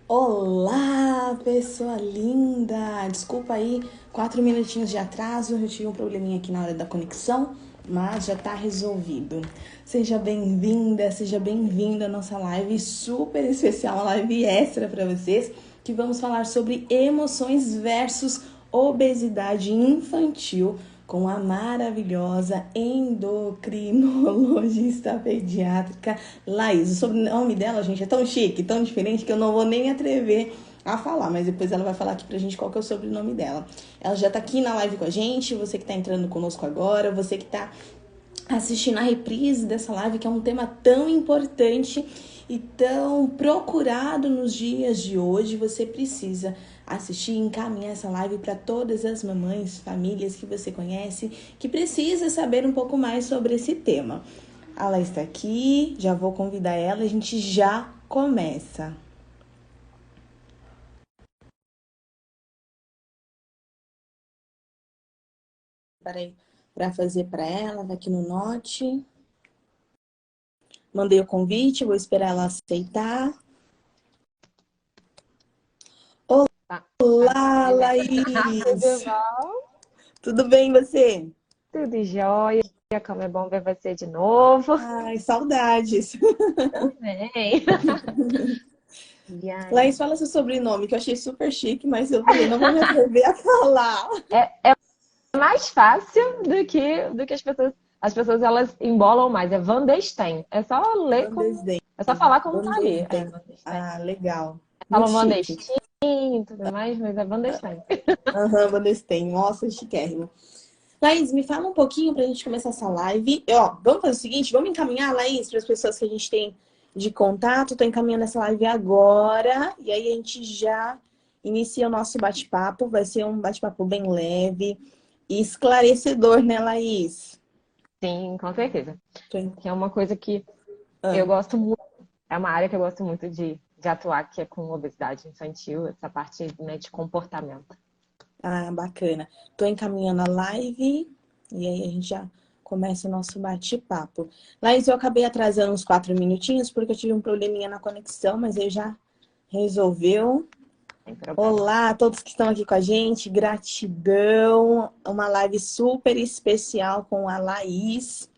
Olá, pessoa linda! Desculpa aí, 4 minutinhos de atraso, eu tive um probleminha aqui na hora da conexão, mas já tá resolvido. Seja bem-vindo à nossa live super especial, uma live extra para vocês, que vamos falar sobre emoções versus obesidade infantil com a maravilhosa endocrinologista pediátrica Laís. O sobrenome dela, gente, é tão chique, tão diferente, que eu não vou nem atrever a falar, mas depois ela vai falar aqui pra gente qual que é o sobrenome dela. Ela já tá aqui na live com a gente, você que tá entrando conosco agora, você que tá assistindo a reprise dessa live, que é um tema tão importante e tão procurado nos dias de hoje. Você precisa assistir e encaminhar essa live para todas as mamães, famílias que você conhece, que precisa saber um pouco mais sobre esse tema. Ela está aqui, já vou convidar ela, a gente já começa. Peraí, para fazer para ela, vai aqui no Note. Mandei o convite, vou esperar ela aceitar. Tá. Olá, Tudo Laís! bom? Tudo bem você? Tudo jóia. Como é bom ver você de novo. Ai, saudades. Também. E aí? Laís, fala seu sobrenome, que eu achei super chique, mas eu falei, não vou me atrever a falar. É mais fácil do que as pessoas elas embolam mais. É Van der Steen. É só ler Van como. Desdem. É só falar como Van tá ali. É Desdem. Van der Steen. Ah, legal. Muito Falam Van der chique. Steen e tudo mais, mas é Van der Steen. Aham, Van Desdem. Nossa, chiquérrimo. Laís, me fala um pouquinho pra gente começar essa live. Vamos fazer o seguinte, vamos encaminhar, Laís, para as pessoas que a gente tem de contato. Tô encaminhando essa live agora. E aí a gente já inicia o nosso bate-papo. Vai ser um bate-papo bem leve e esclarecedor, né, Laís? Sim, com certeza. Tô- Que é uma coisa que eu Ah, gosto muito. É uma área que eu gosto muito de atuar, que é com obesidade infantil, essa parte, né, de comportamento. bacana. Tô encaminhando a live e aí a gente já começa o nosso bate-papo. Laís, eu acabei atrasando uns 4 minutinhos porque eu tive um probleminha na conexão, mas aí já resolveu. Sem problema. Olá a todos que estão aqui com a gente, gratidão. Uma live super especial com a Laís.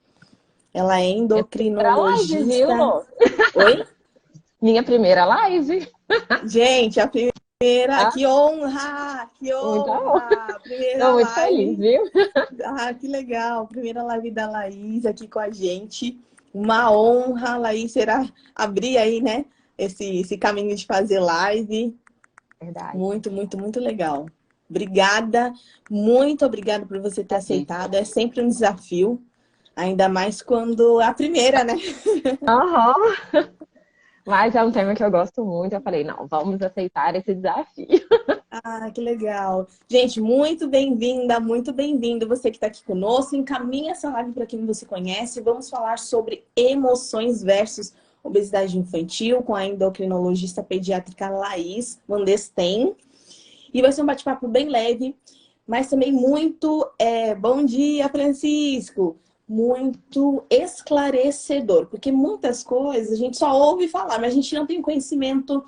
Ela é Minha primeira live, viu? endocrinologista. Oi? Minha primeira live. Gente, a primeira, Ah, que honra! Que muito bom. honra! Tô Primeira muito feliz, live. viu? Que legal. Primeira live da Laís aqui com a gente. Uma honra, Laís, será abrir aí, né? Esse caminho de fazer live. Verdade. Muito, muito, muito legal. Obrigada, muito obrigada por você ter Agradeço. aceitado. É sempre um desafio, ainda mais quando é a primeira, né? Aham. Mas é um tema que eu gosto muito. Eu falei, não, vamos aceitar esse desafio. Que legal. Gente, muito bem-vinda, muito bem-vindo você que está aqui conosco. Encaminha essa live para quem você conhece. Vamos falar sobre emoções versus obesidade infantil com a endocrinologista pediátrica Laís Van Destem. E vai ser um bate-papo bem leve, mas também muito bom dia, Francisco. Muito esclarecedor, porque muitas coisas a gente só ouve falar, mas a gente não tem conhecimento,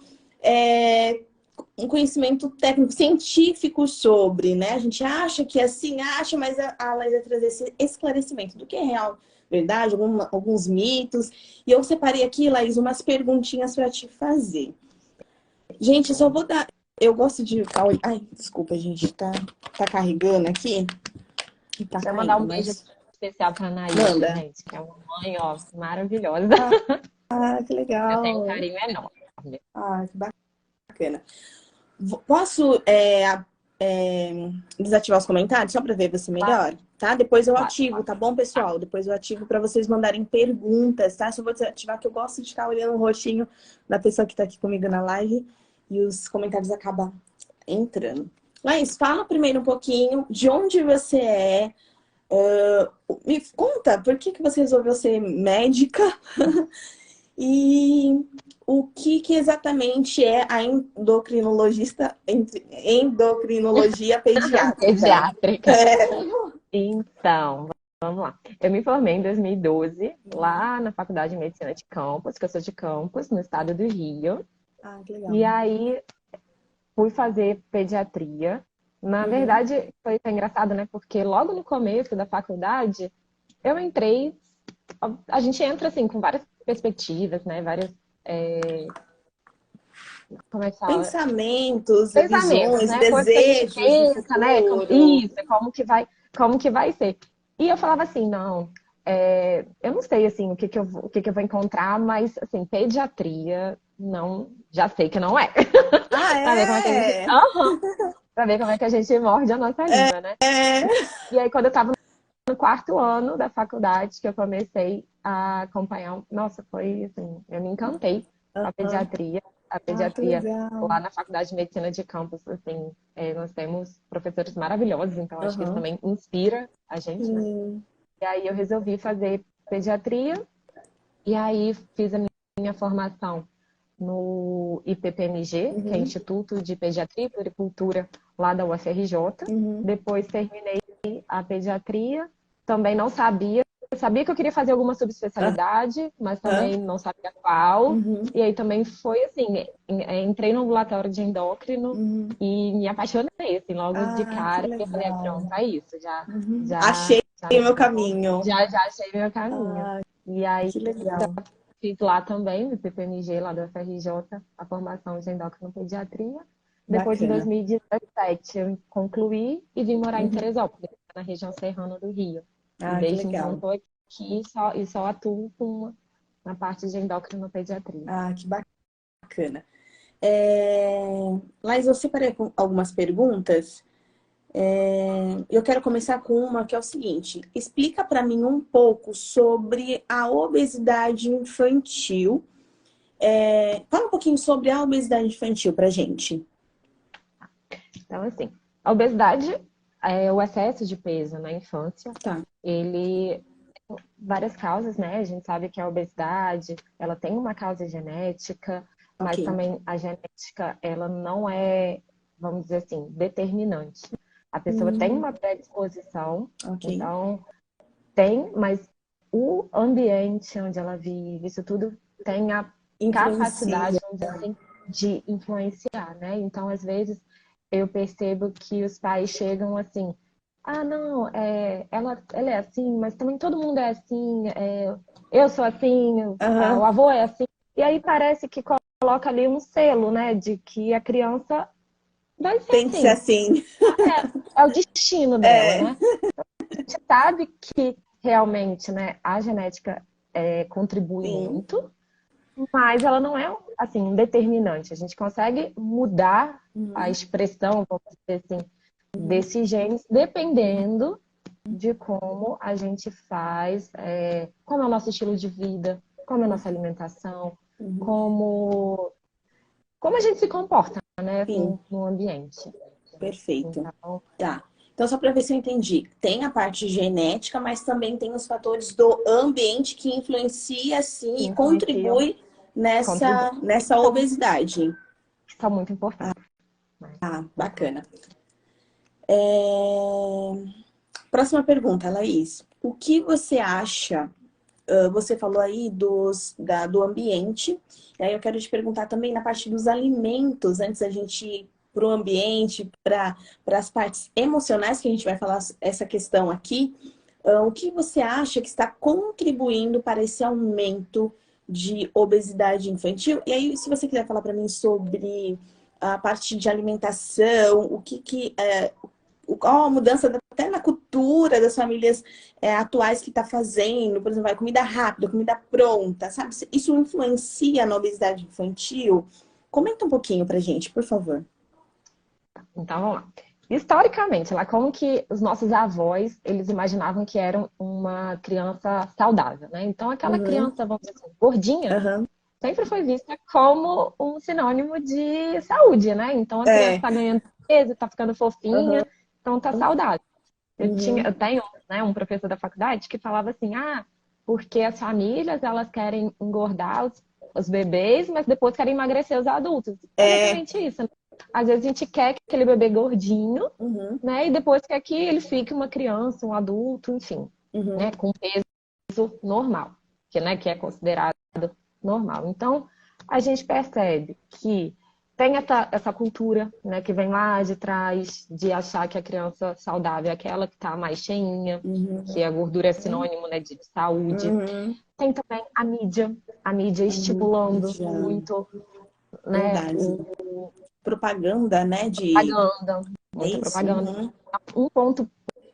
um conhecimento técnico, científico sobre, né? A gente acha que assim, mas a Laís vai trazer esse esclarecimento do que é real, verdade, alguns mitos. E eu separei aqui, Laís, umas perguntinhas para te fazer. Gente, eu só vou dar. Eu gosto de ficar. Ai, desculpa, gente. Tá carregando aqui. Tá Deixa eu mandar caindo, um beijo mas. especial pra Anaísa, Manda. gente, que é uma mãe, ó, maravilhosa. Que Eu tenho um legal. carinho enorme. Que bacana. Posso desativar os comentários só para ver você Claro, melhor? Tá? Depois eu claro, ativo, claro. tá bom, Tá. pessoal? Depois eu ativo para vocês mandarem perguntas, tá? Só vou desativar que eu gosto de ficar olhando o rostinho da pessoa que tá aqui comigo na live e os comentários acabam entrando. Mas fala primeiro um pouquinho de onde você é. Me conta, por que você resolveu ser médica? E o que exatamente é a endocrinologia pediátrica? Pediátrica. Então, vamos lá. Eu me formei em 2012, lá na Faculdade de Medicina de Campos, que eu sou de Campos, no estado do Rio. Ah, que legal. E aí fui fazer pediatria. Na Uhum. verdade, foi engraçado, né? Porque logo no começo da faculdade, eu entrei. A gente entra assim com várias perspectivas, né? Várias. Como é que fala? Pensamentos, Pensamentos, visões, né? Coisas que a gente desejos de pensa, né? futuro. Isso, como que vai ser. E eu falava assim, não, eu não sei assim o que que eu vou encontrar, mas assim, pediatria, não, já sei que não é. Ah, Pra ver como é que a gente, é? aham, pra ver como é que a gente morde a nossa língua, né? É. E aí quando eu tava no quarto ano da faculdade que eu comecei a acompanhar, nossa, foi assim, eu me encantei com a Aham. pediatria. A Ah, que pediatria legal. lá na Faculdade de Medicina de Campos, assim, nós temos professores maravilhosos, então acho que isso Aham. também inspira a gente, né? Sim. E aí eu resolvi fazer pediatria e aí fiz a minha formação no IPPMG, que é Uhum. Instituto de Pediatria e Puericultura lá da UFRJ. Uhum. Depois terminei a pediatria, também não sabia. Eu sabia que eu queria fazer alguma subespecialidade, mas Aham. também não sabia qual. Uhum. E aí também foi assim, entrei no ambulatório de endócrino Uhum. e me apaixonei, assim, logo de Ah, que cara. E eu falei, legal. pronto, é isso, Uhum. já, Achei já, o meu caminho. já achei meu caminho. Ah, E aí que legal. fiz lá também, no PPMG, lá do FRJ, a formação de endocrino-pediatria. Depois, em Bacana. 2017, eu concluí e vim morar em Uhum. Teresópolis, na região serrana do Rio. E Ah, que desde então legal. estou aqui e só atuo na parte de endocrino-pediatria. Ah, que bacana. É... Mas eu separei algumas perguntas. Eu quero começar com uma que é o seguinte: explica para mim um pouco sobre a obesidade infantil. Fala um pouquinho sobre a obesidade infantil para gente. Então, assim, a obesidade é o excesso de peso na infância. Tá, Ele várias causas, né? A gente sabe que a obesidade, ela tem uma causa genética, ok. mas também a genética, ela não é, vamos dizer assim, determinante. A pessoa tem Hum, uma predisposição, ok. então tem, mas o ambiente onde ela vive, isso tudo tem a capacidade, Influencia. vamos dizer assim, de influenciar, né? Então, às vezes, eu percebo que os pais chegam assim, ah, não, ela é assim, mas também todo mundo é assim, eu sou assim, o Aham. avô é assim. E aí parece que coloca ali um selo, né, de que a criança vai ser Tem que ser assim. assim. É o destino dela, É. né? A gente sabe que realmente, né, a genética contribui Sim. muito, mas ela não é assim um determinante. A gente consegue mudar a Uhum. expressão, vamos dizer assim, Uhum. desses genes, dependendo de como a gente faz, como é o nosso estilo de vida, como é a nossa alimentação, Uhum. como, como a gente se comporta, né, Sim, no ambiente. perfeito. Então, Tá. Então, só para ver se eu entendi, tem a parte genética, mas também tem os fatores do ambiente que influencia, sim, que e influenciam, contribui nessa, contribuem, nessa obesidade. são muito importantes, né? Ah, bacana. Próxima pergunta, Laís. O que você acha? Você falou aí do ambiente, e aí eu quero te perguntar também na parte dos alimentos, antes da gente ir para o ambiente, para as partes emocionais, que a gente vai falar essa questão aqui. O que você acha que está contribuindo para esse aumento de obesidade infantil? E aí, se você quiser falar para mim sobre a parte de alimentação, qual a mudança até na cultura das famílias atuais que está fazendo, por exemplo, comida rápida, comida pronta, sabe? Isso influencia na obesidade infantil? Comenta um pouquinho pra gente, por favor. Então, vamos lá. Historicamente, lá como que os nossos avós, eles imaginavam que eram uma criança saudável, né? Então, aquela Uhum, criança, vamos dizer assim, gordinha, aham, sempre foi vista como um sinônimo de saúde, né? Então, a criança é, está ganhando peso, está ficando aham, fofinha, então está saudável. uhum, Eu tenho, né, um professor da faculdade que falava assim, porque as famílias, elas querem engordar os bebês, mas depois querem emagrecer os adultos. É é, exatamente isso, né? Às vezes a gente quer aquele bebê gordinho, uhum, né? E depois quer que ele fique uma criança, um adulto, enfim, uhum, né? Com peso normal, que, né, que é considerado normal. Então, a gente percebe que tem essa cultura, né, que vem lá de trás, de achar que a criança saudável é aquela que está mais cheinha, que a gordura é sinônimo, né, de saúde. Uhum. Tem também a mídia estimulando Já. muito, né, Verdade. Propaganda, né? propaganda, É muita isso. propaganda. Uhum. Um ponto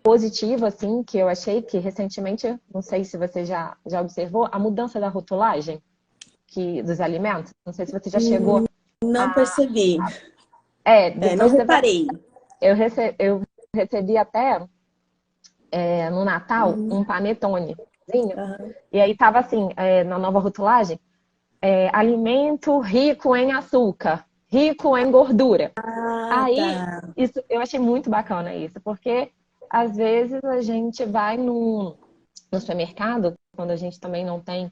positivo, assim, que eu achei que recentemente, não sei se você já observou, a mudança da rotulagem dos alimentos. Não sei se você já chegou Não a... percebi. Não depois você vai... reparei. Eu recebi até no Natal um panetonezinho. Aham. E aí tava assim, na nova rotulagem, alimento rico em açúcar, rico em gordura. Ah, Aí, tá. isso, eu achei muito bacana isso, porque às vezes a gente vai no supermercado, quando a gente também não tem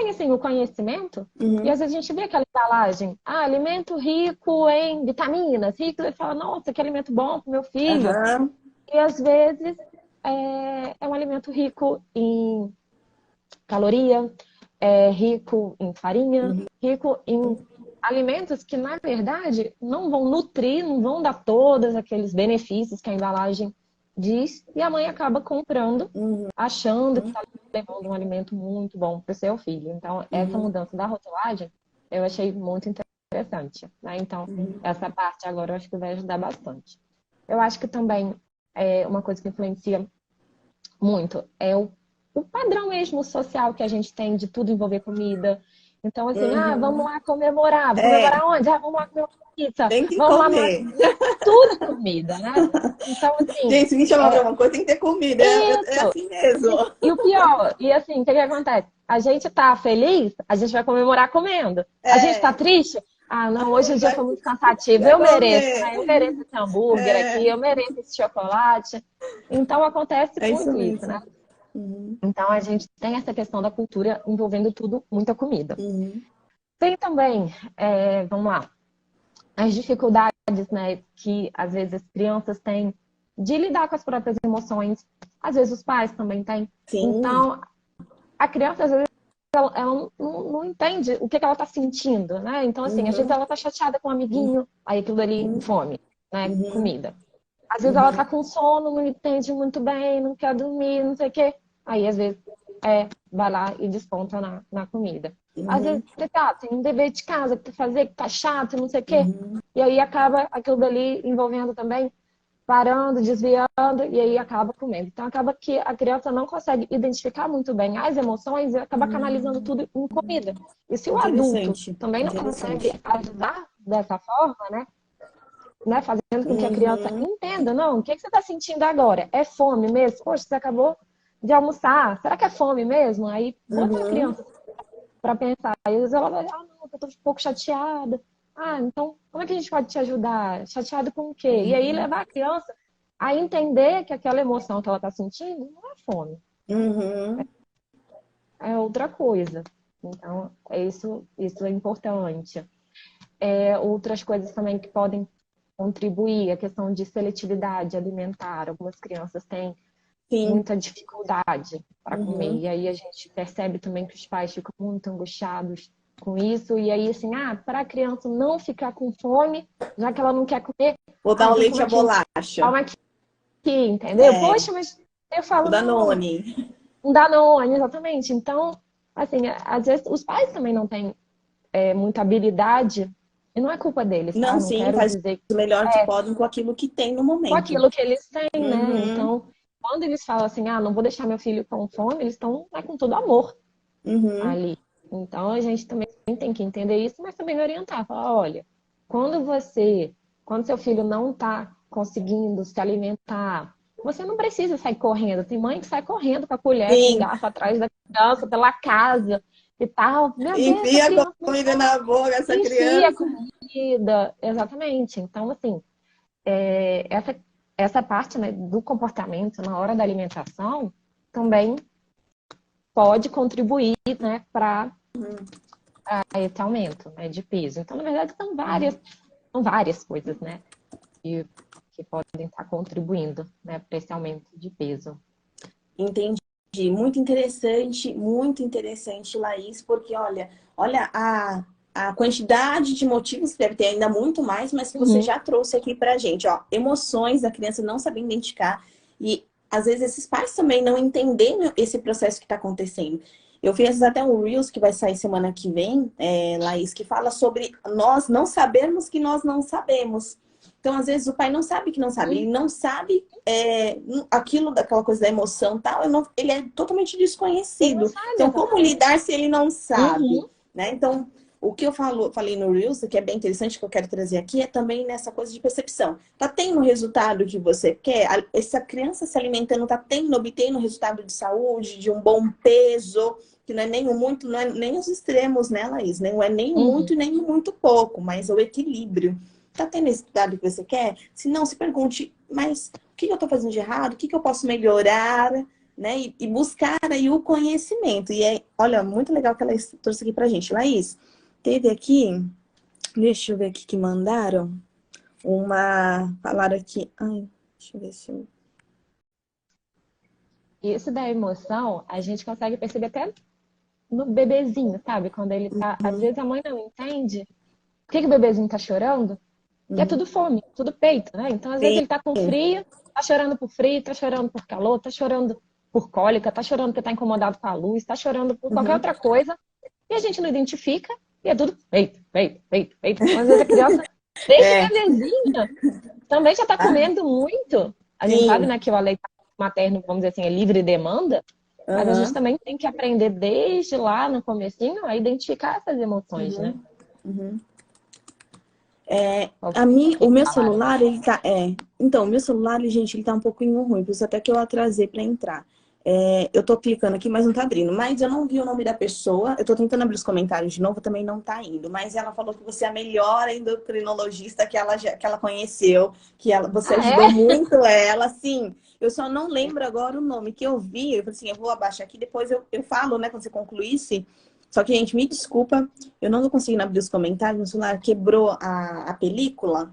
assim o conhecimento, e Uhum. às vezes a gente vê aquela embalagem, alimento rico em vitaminas, rico, e fala, nossa, que alimento bom para meu filho. Aham. E às vezes é um alimento rico em caloria, rico em farinha, rico em alimentos que, na verdade, não vão nutrir, não vão dar todos aqueles benefícios que a embalagem diz, e a mãe acaba comprando, Uhum. achando que está levando um alimento muito bom para o seu filho. Então, essa Uhum. mudança da rotulagem eu achei muito interessante, né? Então, essa parte agora eu acho que vai ajudar bastante. Eu acho que também uma coisa que influencia muito é o padrão mesmo social que a gente tem de tudo envolver comida. Então, assim, vamos Uhum. lá comemorar. Vou É, comemorar onde? Vamos lá comer uma pizza. tem que Vamos lá no... comer. Tudo comida, né? Então, assim, Gente, se me chamar pra uma coisa, tem que ter comida. É isso. assim mesmo. E o pior, e assim, o que que acontece? A gente tá feliz, a gente vai comemorar comendo. A gente tá É, triste? Não, hoje o dia vai, foi muito cansativo. vai Eu mereço, comer. né? Eu mereço esse hambúrguer aqui, É, eu mereço esse chocolate. Então acontece é isso muito isso, né? mesmo. Uhum. Então a gente tem essa questão da cultura envolvendo tudo, muita comida. Uhum. Tem também, vamos lá, as dificuldades, né, que às vezes as crianças têm de lidar com as próprias emoções. Às vezes os pais também têm. Sim. Então, a criança, às vezes, ela não entende o que ela está sentindo, né? Então, assim, às vezes Uhum. ela está chateada com um amiguinho, aí aquilo ali, Uhum. fome, né? Uhum. Comida. Às vezes ela Uhum. está com sono, não entende muito bem, não quer dormir, não sei o quê. Aí, às vezes, vai lá e desconta na comida. Às vezes, Uhum. tem um dever de casa que tem que fazer, que tá chato, não sei o quê. Uhum. E aí acaba aquilo dali envolvendo também, parando, desviando, e aí acaba comendo. Então, acaba que a criança não consegue identificar muito bem as emoções e acaba canalizando Uhum. tudo em comida. E se o adulto Interessante. também não consegue Interessante. ajudar dessa forma, né, fazendo com que a criança Uhum. entenda, não, o que você está sentindo agora? É fome mesmo? Poxa, você acabou de almoçar, será que é fome mesmo? Aí bota a Uhum. criança para pensar, aí às vezes ela vai, não, eu tô um pouco chateada. Então, como é que a gente pode te ajudar? Chateado com o quê? E aí Uhum. levar a criança a entender que aquela emoção que ela está sentindo não é fome, Uhum. é outra coisa. Então, isso é importante. Outras coisas também que podem contribuir, a questão de seletividade alimentar. Algumas crianças têm Sim. muita dificuldade para comer. Uhum. E aí a gente percebe também que os pais ficam muito angustiados com isso. E aí, assim, para a criança não ficar com fome, já que ela não quer comer, Vou dar o então leite à bolacha. calma aqui, entendeu? É, Poxa, mas eu o falo, não, Danone. não dá não, exatamente. Então, assim, às vezes os pais também não têm muita habilidade, e não é culpa deles, tá? Não, Não sim, quero faz dizer o melhor que podem com aquilo que tem no com momento. aquilo que eles têm, né? Uhum. Então, quando eles falam assim, não vou deixar meu filho com fome, eles estão com todo amor Uhum. ali. Então, a gente também tem que entender isso, mas também orientar. Falar, olha, quando quando seu filho não está conseguindo se alimentar, você não precisa sair correndo. Tem mãe que sai correndo com a colher, com o Sim, garfo atrás da criança, pela casa e tal. Meu Deus, essa enfia a criança não comida na boca, essa enfia a criança. comida. Exatamente. Então, assim, essa parte, né, do comportamento na hora da alimentação também pode contribuir, né, para esse aumento, né, de peso. Então, na verdade, são várias coisas, né, que podem estar contribuindo, né, para esse aumento de peso. Entendi. muito interessante, Laís, porque olha a quantidade de motivos que deve ter ainda muito mais, mas que você Uhum. já trouxe aqui pra gente, ó, emoções da criança não saber identificar e às vezes esses pais também não entendendo esse processo que está acontecendo. Eu fiz até um Reels que vai sair semana que vem, Laís, que fala sobre nós não sabermos que nós não sabemos. Então, às vezes, o pai não sabe que não sabe. Ele não sabe aquilo, daquela coisa da emoção e tal. Ele é totalmente Ele não desconhecido. sabe, Então, como exatamente. lidar se ele não sabe? Uhum. Né? Então, o que eu falei no Reels, que é bem interessante, que eu quero trazer aqui, é também nessa coisa de percepção. Tá tendo o resultado que você quer? Essa criança se alimentando, tá obtendo o resultado de saúde, de um bom peso, que não é nem o muito, não é nem os extremos, né, Laís? Não é nem o muito Uhum. e nem o muito pouco, mas o equilíbrio. Tá tendo esse resultado que você quer? Se não, se pergunte, mas o que eu tô fazendo de errado? O que eu posso melhorar? Né? E buscar aí o conhecimento. E olha, muito legal que ela trouxe aqui pra gente. Laís, teve aqui, deixa eu ver aqui que mandaram, falaram aqui, ai, deixa eu ver se eu... Isso da emoção, a gente consegue perceber até no bebezinho, sabe? Quando ele tá. Às Uhum, vezes a mãe não entende por que que o bebezinho tá chorando, que é uhum. tudo fome, tudo peito, né? Então, às vezes Sim, ele tá com frio, tá chorando por calor, tá chorando por cólica, tá chorando porque tá incomodado com a luz, tá chorando por qualquer uhum. outra coisa, e a gente não identifica, e é tudo peito, peito, peito, peito. Então, às vezes a criança, desde É, bebezinha, também já tá ah, comendo muito. A gente sabe, sim, né, que o leite materno, vamos dizer assim, é livre demanda, mas a gente aham, também tem que aprender desde lá no comecinho a identificar essas emoções, né? uhum, uhum. O O que meu falaram? celular, ele tá. Então, o meu celular, gente, ele tá um pouquinho ruim, por isso até que eu atrasei pra entrar. Eu tô clicando aqui, mas não tá abrindo. Mas eu não vi o nome da pessoa. Eu tô tentando abrir os comentários de novo, também não tá indo. Mas ela falou que você é a melhor endocrinologista que ela conheceu, você Ah, ajudou é? muito ela, sim. Eu só não lembro agora o nome que eu vi. Eu falei assim, eu vou abaixar aqui, depois eu falo, né, quando você concluísse. Só que, gente, me desculpa, eu não tô conseguindo abrir os comentários, meu celular quebrou a película,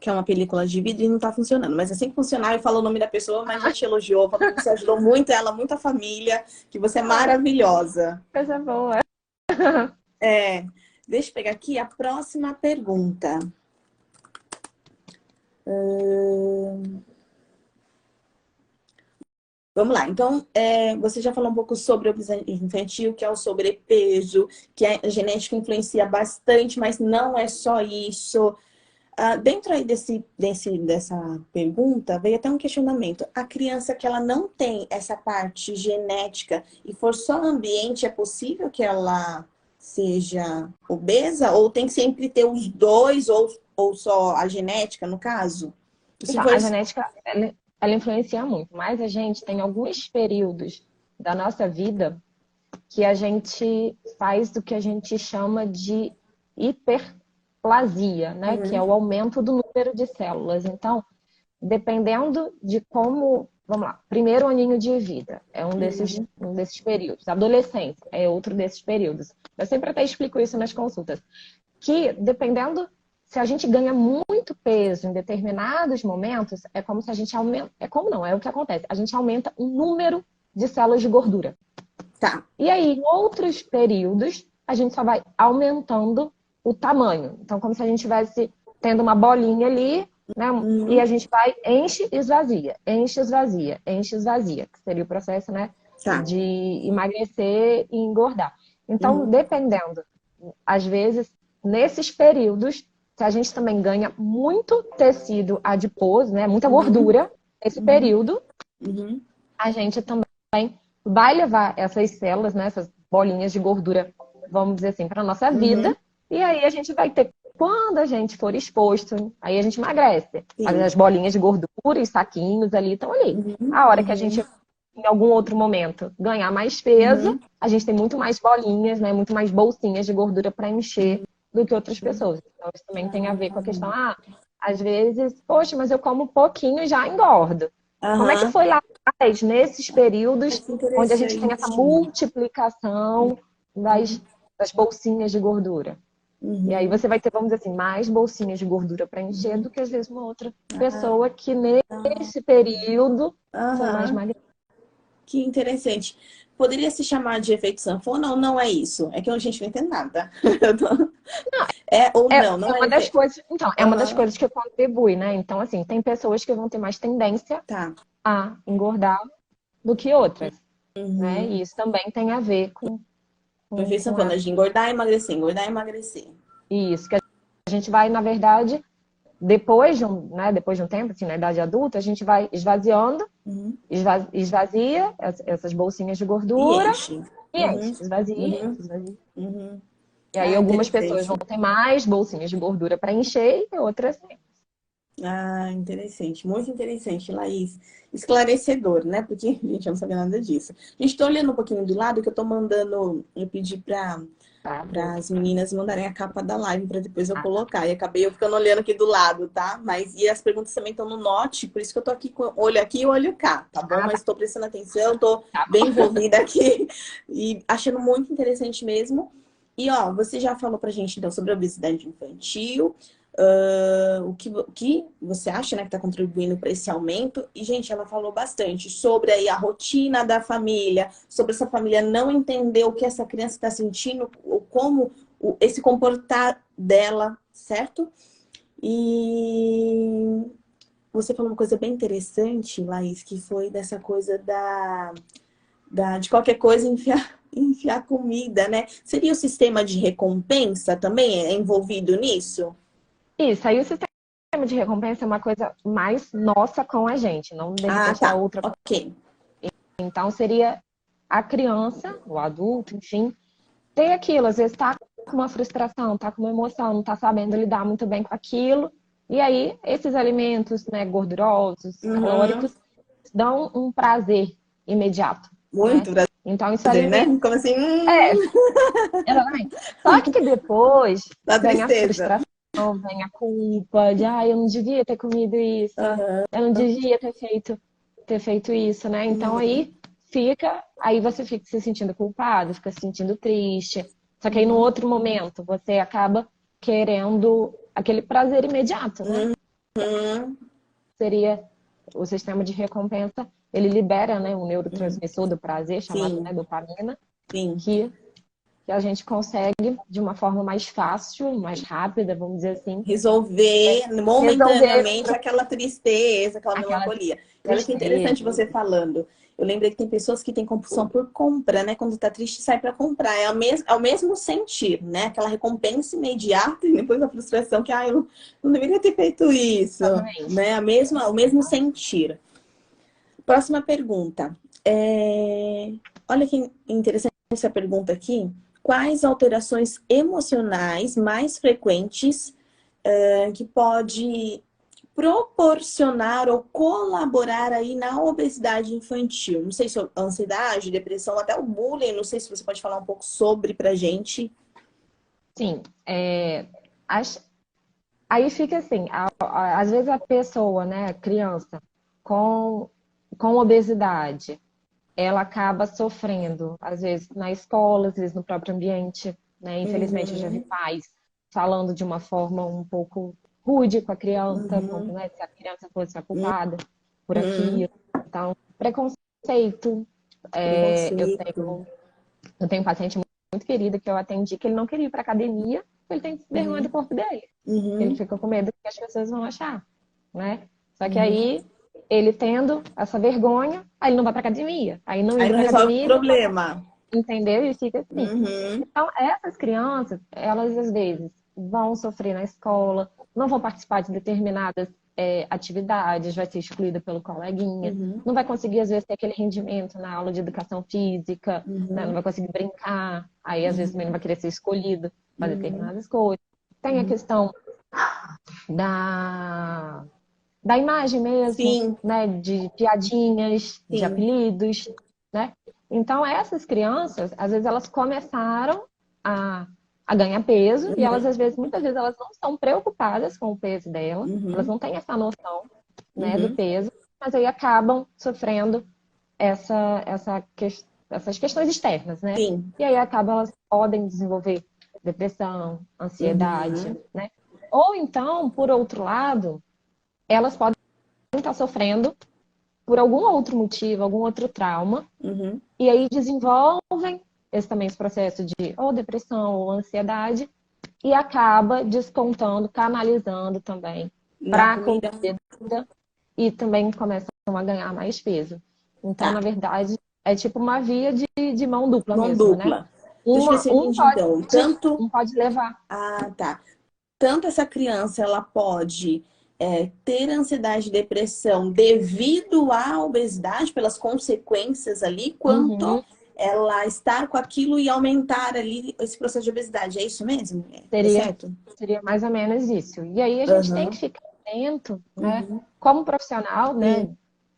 que é uma película de vidro, e não tá funcionando. Mas assim que funcionar, eu falo o nome da pessoa, mas já te elogiou, falou que você ajudou muito ela, muito a família, que você é Ah, maravilhosa. coisa boa. É, deixa eu pegar aqui a próxima pergunta. Vamos lá. Então, você já falou um pouco sobre obesidade infantil, que é o sobrepeso, que a genética influencia bastante, mas não é só isso. Dentro aí dessa pergunta, veio até um questionamento. A criança que ela não tem essa parte genética e for só ambiente, é possível que ela seja obesa? Ou tem que sempre ter os dois, ou só a genética, no caso? Se Então, for... a genética, ela influencia muito, mas a gente tem alguns períodos da nossa vida que a gente faz do que a gente chama de hiperplasia, né? Que é Uhum, o aumento do número de células. Então, dependendo de como. Vamos lá, primeiro aninho de vida é uhum, um desses períodos. Adolescência é outro desses períodos. Eu sempre até explico isso nas consultas. Que dependendo, se a gente ganha muito peso em determinados momentos, é como se a gente aumenta. É como não, é o que acontece. A gente aumenta o número de células de gordura. tá. E aí, em outros períodos, a gente só vai aumentando o tamanho. Então, como se a gente estivesse tendo uma bolinha ali, né? E a Uhum, gente vai, enche, esvazia, enche, esvazia, enche, esvazia, que seria o processo, né? tá. De emagrecer e engordar. Então, Uhum, dependendo, às vezes, nesses períodos, se a gente também ganha muito tecido adiposo, né? Muita uhum, gordura, nesse uhum, período, uhum, a gente também vai levar essas células, né, essas bolinhas de gordura, vamos dizer assim, para a nossa uhum, vida. E aí a gente vai ter, quando a gente for exposto, aí a gente emagrece. Mas sim. as bolinhas de gordura e saquinhos ali estão ali. Uhum, A hora que a uhum, gente, em algum outro momento, ganhar mais peso, uhum, a gente tem muito mais bolinhas, né, muito mais bolsinhas de gordura para encher do que outras pessoas. Então isso também tem a ver com a questão, às vezes, poxa, mas eu como pouquinho e já engordo. Como é que aham. foi lá atrás, nesses períodos Que onde a gente tem essa interessante. multiplicação Uhum, das bolsinhas de gordura? E aí uhum, você vai ter, vamos dizer assim, mais bolsinhas de gordura para encher uhum. do que às vezes uma outra Ah, pessoa que nesse período foi mais aham. magra. Que interessante. Poderia se chamar de efeito sanfona ou não é isso? É que a gente não entende nada. É ou não, É não é uma das efeito. coisas, então, é uma das Aham, coisas que contribui, né? Então, assim, tem pessoas que vão ter mais tendência tá. a engordar do que outras, né? Uhum. E isso também tem a ver com, O efeito com sanfona de engordar e emagrecer. isso, que a gente vai, na verdade, depois de um tempo, assim, na idade adulta, a gente vai esvaziando, Uhum. esvazia essas bolsinhas de E gordura enche. e enche, Uhum. esvazia, Uhum. esvazia. Uhum. E aí Ah, algumas pessoas vão interessante. ter mais bolsinhas de gordura para encher e outras menos. Ah, interessante. Muito interessante, Laís. Esclarecedor, né? Porque, gente, eu não sabia nada disso. A gente tá olhando um pouquinho do lado que eu tô mandando, eu pedi Tá para bom. as meninas mandarem a capa da live para depois eu Ah, tá. colocar. E acabei eu ficando olhando aqui do lado, tá? Mas e as perguntas também estão no note, por isso que eu tô aqui com olho aqui e olho cá, tá bom? Ah, Mas tá. estou prestando atenção, tô Tá bem bom. envolvida aqui e achando muito interessante mesmo. E ó, você já falou pra gente então sobre a obesidade infantil, o que você acha, né, que está contribuindo para esse aumento? E, gente, ela falou bastante sobre aí a rotina da família, sobre essa família não entender o que essa criança está sentindo, ou como esse comportar dela, certo? E você falou uma coisa bem interessante, Laís, que foi dessa coisa de qualquer coisa enfiar comida, né? Seria o sistema de recompensa também é envolvido nisso? Isso, aí o sistema de recompensa é uma coisa mais nossa com a gente, não de Ah, repente a tá. outra. Ok. Então seria a criança, o adulto, enfim, ter aquilo, às vezes tá com uma frustração, tá com uma emoção, não tá sabendo lidar muito bem com aquilo. E aí, esses alimentos, né, gordurosos, Uhum. calóricos, dão um prazer imediato, né? Muito Então, isso prazer, né? alimenta. Como assim? É, exatamente. Só que depois Da vem a tristeza. frustração, vem a culpa de, eu não devia ter comido isso, Aham. eu não devia ter feito isso, né? Então Uhum. aí você fica se sentindo culpado, fica se sentindo triste. Só que aí no Uhum. outro momento você acaba querendo aquele prazer imediato, né? Uhum. Seria o sistema de recompensa, ele libera, né, um Uhum. neurotransmissor do prazer chamado, Sim, né, dopamina, sim. que que a gente consegue, de uma forma mais fácil, mais rápida, vamos dizer assim, Resolver resolver momentaneamente aquela tristeza, aquela aquela melancolia. E olha que tristeza. interessante você falando. Eu lembrei que tem pessoas que têm compulsão por compra, né? Quando tá triste, sai para comprar. É o mesmo sentir, né? Aquela recompensa imediata e depois a frustração que, eu não deveria ter feito isso, Exatamente. né? O mesmo sentir. Próxima pergunta. Olha que interessante essa pergunta aqui. Quais alterações emocionais mais frequentes que pode proporcionar ou colaborar aí na obesidade infantil? Não sei se é ansiedade, depressão, até o bullying. Não sei se você pode falar um pouco sobre pra gente. Sim, as- aí fica assim, às vezes a pessoa, né, criança, com, com obesidade, ela acaba sofrendo, às vezes na escola, às vezes no próprio ambiente, né? Infelizmente eu já vi Uhum, pais falando de uma forma um pouco rude com a criança, como, uhum, né, se a criança fosse a culpada por uhum. aquilo. Então, preconceito. Eu Preconceito. tenho, eu tenho um paciente muito querido que eu atendi que ele não queria ir para academia, ele tem vergonha do Uhum, corpo dele. Ele uhum, fica com medo do que as pessoas vão achar, né? Só que uhum. aí, ele tendo essa vergonha, aí ele não vai para academia. Aí não Aí indo não para resolve o academia, problema. entendeu? E fica assim. Uhum, Então, essas crianças, elas às vezes vão sofrer na escola, não vão participar de determinadas atividades, vai ser excluída pelo coleguinha, uhum, não vai conseguir, às vezes, ter aquele rendimento na aula de educação física, né? Não uhum, vai conseguir brincar, aí às vezes também não vai querer ser escolhido para uhum, determinadas coisas. Tem a uhum. questão da, da imagem mesmo, Sim, né? De piadinhas, de sim. apelidos, né? Então, essas crianças, às vezes, elas começaram a, a ganhar peso e elas, Uhum, muitas vezes, elas não estão preocupadas com o peso dela, elas uhum, não têm essa noção, né, do uhum. peso, mas aí acabam sofrendo essas questões externas, né? Sim. E aí elas podem desenvolver depressão, ansiedade, Uhum, né? Ou então, por outro lado, elas podem estar sofrendo por algum outro motivo, algum outro trauma, Uhum. e aí desenvolvem esse também esse processo de ou depressão ou ansiedade, e acaba descontando, canalizando também Na para a comida. comida e também começam a ganhar mais peso. Então, na Tá. verdade, é tipo uma via de mão dupla Mão mesmo, né? dupla. Deixa eu ver se eu Um entendi pode, então. Tanto. um pode levar. Ah, tá. Tanto essa criança ela pode ter ansiedade e depressão devido à obesidade, pelas consequências ali, quanto Uhum, ela estar com aquilo e aumentar ali esse processo de obesidade. É isso mesmo? É seria, certo? seria mais ou menos isso. E aí a gente tem que Aham. ficar atento, né? Uhum. Como profissional, Sim, né?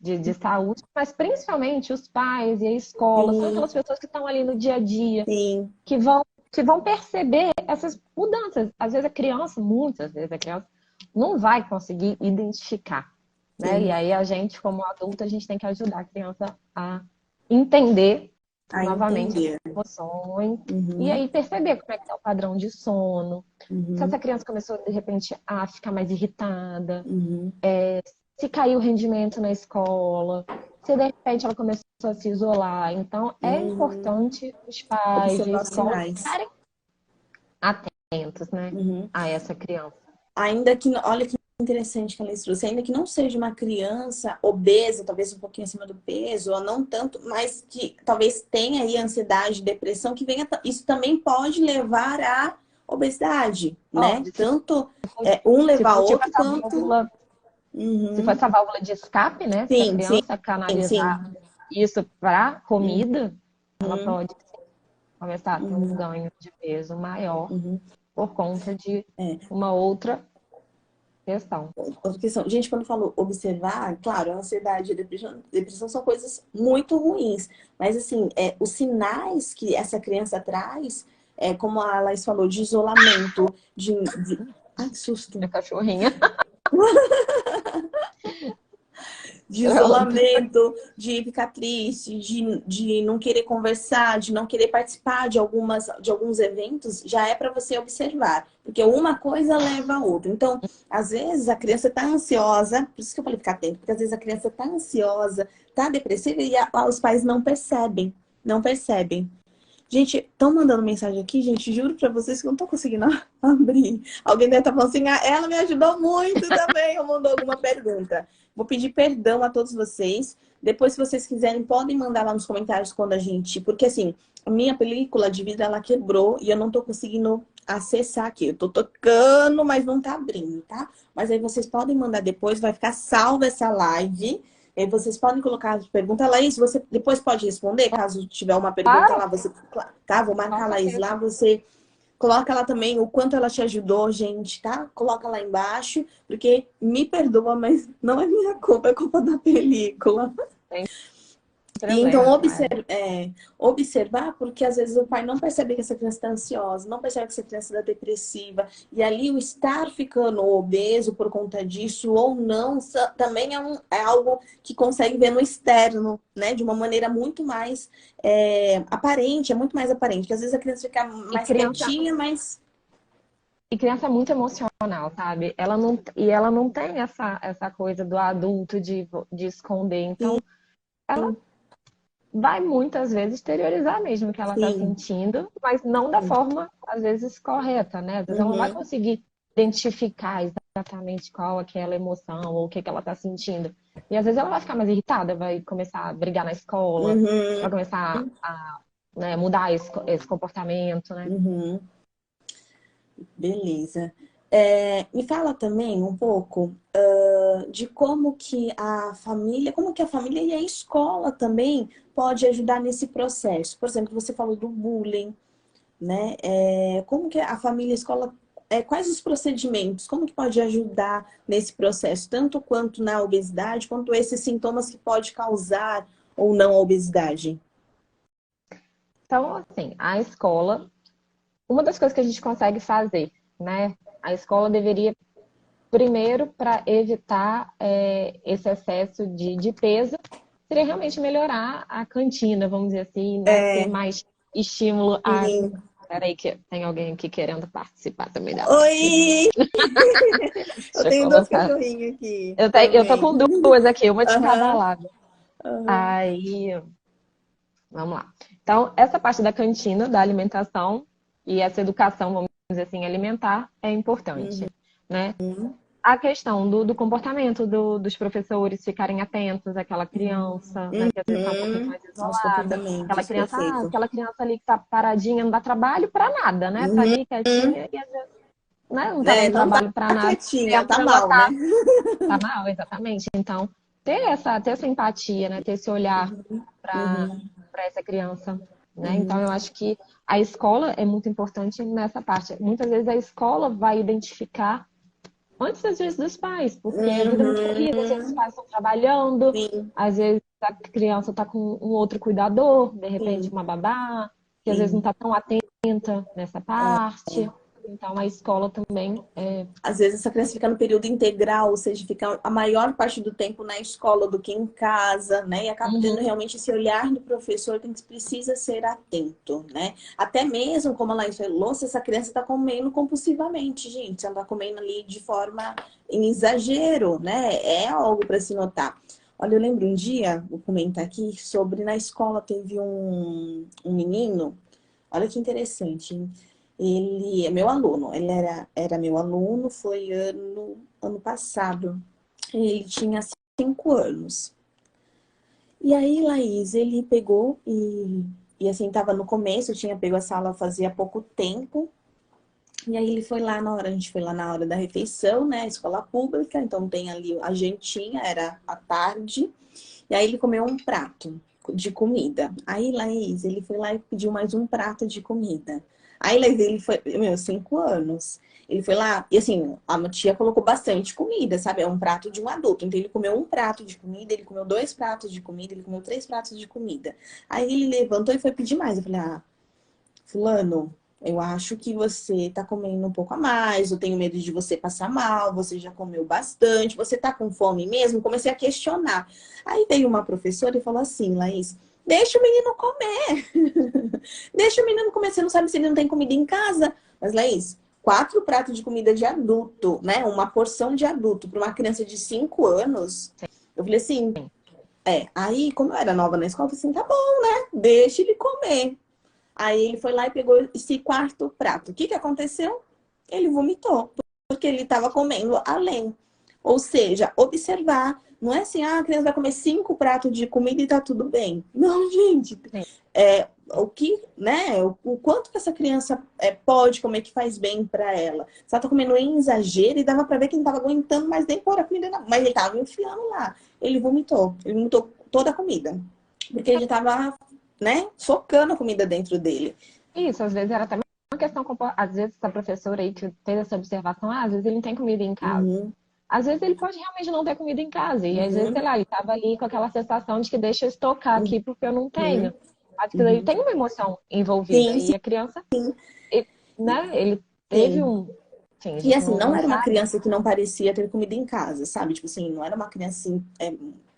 De saúde, mas principalmente os pais e a escola, são sim, aquelas pessoas que estão ali no dia a dia, sim, que vão, que vão perceber essas mudanças. Às vezes a criança, muitas vezes a criança, não vai conseguir identificar, né? E sim. aí a gente, como adulto, a gente tem que ajudar a criança a entender A novamente as entender. emoções e Uhum. aí perceber como é que é o padrão de sono. Se essa Uhum. criança começou, de repente, a ficar mais irritada, Uhum. se caiu o rendimento na escola, se de repente ela começou a se isolar. Então, é Uhum. importante os pais e a Observar os escola sinais. ficarem atentos, né, Uhum. a essa criança. Ainda que, olha que interessante que ela trouxe, ainda que não seja uma criança obesa, talvez um pouquinho acima do peso, ou não tanto, mas que talvez tenha aí ansiedade, depressão, que venha, isso também pode levar à obesidade, né? Pode, Tanto um se levar for tipo outro, essa quanto. válvula, se for Uhum. essa válvula de escape, né, se a Sim, sim, criança sim. canalizar isso para comida, ela Uhum. pode começar a ter um Uhum. ganho de peso maior Uhum. por conta de É. uma outra questão. Outra questão. Gente, quando eu falo observar, claro, a ansiedade e a depressão são coisas muito ruins. Mas, assim, os sinais que essa criança traz, como a Laís falou, de isolamento, de... Ai, que susto! Minha cachorrinha. De Pronto. isolamento, de ficar triste, de não querer conversar, de não querer participar de alguns eventos, já é para você observar. Porque uma coisa leva a outra. Então, às vezes a criança está ansiosa, por isso que eu falei ficar atento, porque às vezes a criança está ansiosa, está depressiva e os pais não percebem. Não percebem. Gente, estão mandando mensagem aqui, gente, juro pra vocês que eu não tô conseguindo abrir. Alguém deve estar falando assim, ah, ela me ajudou muito também, ou mandou alguma pergunta. Vou pedir perdão a todos vocês. Depois, se vocês quiserem, podem mandar lá nos comentários quando a gente... Porque, assim, a minha película de vidro, ela quebrou e eu não tô conseguindo acessar aqui. Eu tô tocando, mas não tá abrindo, tá? Mas aí vocês podem mandar depois, vai ficar salva essa live. E aí vocês podem colocar as perguntas. Laís, você depois pode responder, caso tiver uma pergunta Claro, lá, você. Tá, vou com marcar a Laís certeza. lá, você coloca lá também o quanto ela te ajudou, gente, tá? Coloca lá embaixo, porque me perdoa, mas não é minha culpa, é culpa da película. Sem E então problema. observar, porque às vezes o pai não percebe que essa criança está ansiosa, não percebe que essa criança está depressiva, e ali o estar ficando obeso por conta disso ou não, também é algo que consegue ver no externo, né? De uma maneira muito mais aparente, é muito mais aparente, que às vezes a criança fica E mais criança, quietinha, mas. e criança é muito emocional, sabe? Ela não tem essa coisa do adulto de esconder. Sim, Então, ela vai muitas vezes exteriorizar mesmo o que ela está sim. sentindo, mas não da forma, às vezes, correta, né? Às vezes ela não vai Uhum, conseguir identificar exatamente qual aquela emoção ou o que ela está sentindo. E às vezes ela vai ficar mais irritada, vai começar a brigar na escola, vai uhum, começar a, né, mudar esse comportamento, né? uhum. Beleza. Me fala também um pouco de como que a família, como que a família e a escola também pode ajudar nesse processo. Por exemplo, você falou do bullying, né? Como que a família e a escola, quais os procedimentos, como que pode ajudar nesse processo, tanto quanto na obesidade, quanto esses sintomas que pode causar ou não a obesidade? Então, assim, a escola, uma das coisas que a gente consegue fazer, né? A escola deveria, primeiro, para evitar esse excesso de peso, seria realmente melhorar a cantina, vamos dizer assim, né? Ter É, mais estímulo a. sim. Peraí, que tem alguém aqui querendo participar também da live. Oi! Eu Deixa eu tenho duas colocar. cachorrinhas aqui Eu tô também. com duas aqui, uma de cada Aham. lado. Aham. Aí, vamos lá. Então, essa parte da cantina, da alimentação e essa educação, vamos dizer assim, alimentar é importante, Uhum. né? A questão do comportamento dos professores ficarem atentos àquela criança, né, que às vezes está um pouquinho Uhum. mais Aos isolada, comportamentos, perfeito. aquela criança ali que está paradinha, não dá trabalho para nada, né? Tá Uhum. ali quietinha e às vezes, né, não tá É, dando não tá trabalho para nada. quietinha, tá Entra, ela mal, né? tá mal, exatamente. Então, ter essa empatia, né, ter esse olhar para Uhum. para essa criança, né? Então, Uhum. eu acho que a escola é muito importante nessa parte. Muitas vezes a escola vai identificar antes às vezes dos pais, porque a vida é muito corrida, às vezes os Uhum. pais estão trabalhando, Sim, às vezes a criança está com um outro cuidador, de repente sim, uma babá, que às vezes não sim. está tão atenta nessa parte. Então a escola também é. Às vezes essa criança fica no período integral, ou seja, fica a maior parte do tempo na escola do que em casa, né? E acaba tendo Uhum, realmente esse olhar do professor que precisa ser atento, né? Até mesmo, como a Laís falou, se essa criança está comendo compulsivamente, gente, se ela está comendo ali de forma em exagero, né? É algo para se notar. Olha, eu lembro um dia, vou comentar aqui, sobre na escola teve um menino, olha que interessante, hein? Ele é meu aluno, era meu aluno, foi ano passado. Ele tinha 5 anos. E aí, Laís, ele pegou e assim, tava no começo, eu tinha pego a sala fazia pouco tempo. E aí ele foi lá na hora, a gente foi lá na hora da refeição, né? Escola pública, então tem ali a jantinha, era à tarde. E aí ele comeu um prato de comida. Aí, Laís, ele foi lá e pediu mais um prato de comida. Aí, Laís, ele foi, 5 anos. Ele foi lá, e assim, a minha tia colocou bastante comida, sabe? É um prato de um adulto. Então, ele comeu um prato de comida, ele comeu 2 pratos de comida, ele comeu 3 pratos de comida. Aí, ele levantou e foi pedir mais. Eu falei, ah, fulano, eu acho que você tá comendo um pouco a mais, eu tenho medo de você passar mal, você já comeu bastante, você tá com fome mesmo? Comecei a questionar. Aí veio uma professora e falou assim, Laís, deixa o menino comer. Deixa o menino comer, você não sabe se ele não tem comida em casa. Mas, Laís, 4 pratos de comida de adulto, né? Uma porção de adulto para uma criança de 5 anos. Eu falei assim, aí, como eu era nova na escola, eu falei assim, tá bom, né? Deixa ele comer. Aí ele foi lá e pegou esse quarto prato. O que que aconteceu? Ele vomitou, porque ele estava comendo além. Ou seja, observar. Não é assim, ah, a criança vai comer 5 pratos de comida e tá tudo bem. Não, gente. sim. O que, né? O quanto que essa criança pode comer que faz bem para ela. Se ela tá comendo em exagero e dava para ver que não tava aguentando mais nem pôr a comida na... Mas ele tava enfiando lá. Ele vomitou. Ele vomitou toda a comida. Porque ele tava, né, socando a comida dentro dele. Isso, às vezes era também uma questão, às vezes essa professora aí que fez essa observação, às vezes ele não tem comida em casa. Uhum, Às vezes ele pode realmente não ter comida em casa. E às vezes, sei uhum, lá, ele estava ali com aquela sensação de que deixa eu estocar aqui porque eu não tenho. uhum, Mas que daí uhum. tem uma emoção envolvida. Sim, E sim, a criança, e- né, ele teve sim. um. Sim, a E gente assim, não não era uma sabe. criança que não parecia ter comida em casa, sabe? Tipo assim, não era uma criança assim,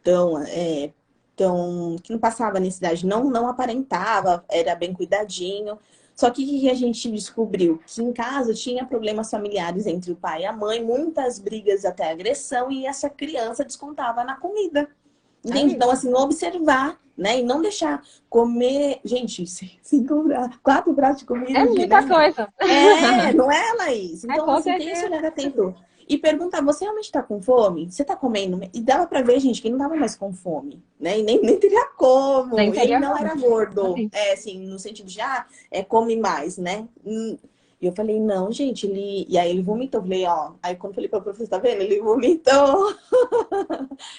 tão que não passava necessidade, não aparentava, era bem cuidadinho. Só que o que a gente descobriu? Que em casa tinha problemas familiares entre o pai e a mãe, muitas brigas até agressão, e essa criança descontava na comida. É Entende? Então, isso. assim, observar, né? E não deixar comer. Gente, 4 pratos de É comida, muita né? coisa. Não é, Laís? É Então, com assim, tem esse certeza. olhar atento. E perguntar, você realmente tá com fome? Você tá comendo? E dava pra ver, gente, que ele não tava mais com fome, né? E nem teria Nem como. E ele teria não como. era gordo. Exatamente. Assim, no sentido de, come mais, né? E eu falei, não, gente, ele... E aí ele vomitou. Eu falei, ó... Aí quando eu falei pra professor, tá vendo? Ele vomitou.